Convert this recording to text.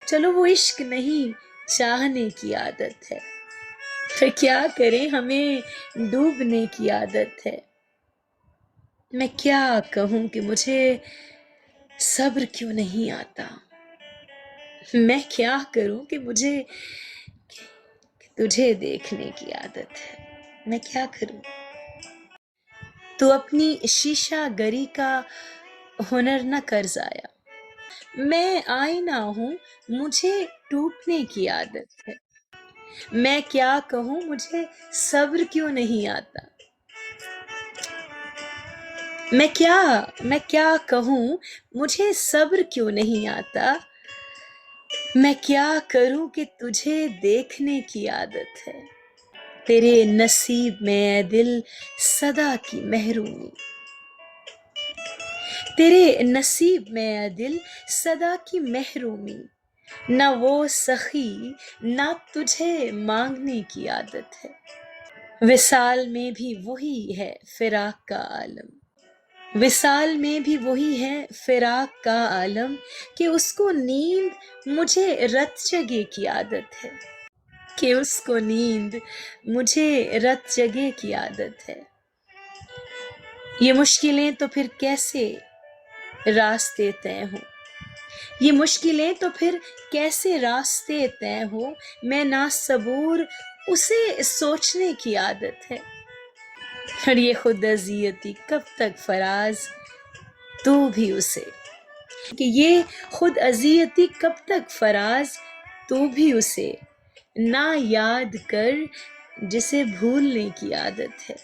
چلو وہ عشق نہیں چاہنے کی عادت ہے، پھر کیا کریں ہمیں ڈوبنے کی عادت ہے۔ میں کیا کہوں کہ مجھے صبر کیوں نہیں آتا، میں کیا کروں کہ مجھے تجھے دیکھنے کی عادت ہے، میں کیا کروں۔ تو اپنی شیشہ گری کا ہنر نہ کر ضائع، میں آئینہ ہوں مجھے ٹوٹنے کی عادت ہے۔ میں کیا کہوں مجھے صبر کیوں نہیں آتا، میں کیا کہوں مجھے صبر کیوں نہیں آتا، میں کیا کروں کہ تجھے دیکھنے کی عادت ہے۔ تیرے نصیب میں اے دل صدا کی محرومی، تیرے نصیب میں اے دل صدا کی محرومی، نہ وہ سخی نہ تجھے مانگنے کی عادت ہے۔ وصال میں بھی وہی ہے فراق کا عالم، وصال میں بھی وہی ہے فراق کا عالم، کہ اس کو نیند مجھے رت جگے کی عادت ہے، کہ اس کو نیند مجھے رت جگے کی عادت ہے۔ یہ مشکلیں تو پھر کیسے راستے طے ہوں، یہ مشکلیں تو پھر کیسے راستے طے ہوں، میں نا صبور اسے سوچنے کی عادت ہے۔ اور یہ خود اذیتی کب تک فراز تو بھی اسے، کہ یہ خود اذیتی کب تک فراز تو بھی اسے نہ یاد کر جسے بھولنے کی عادت ہے۔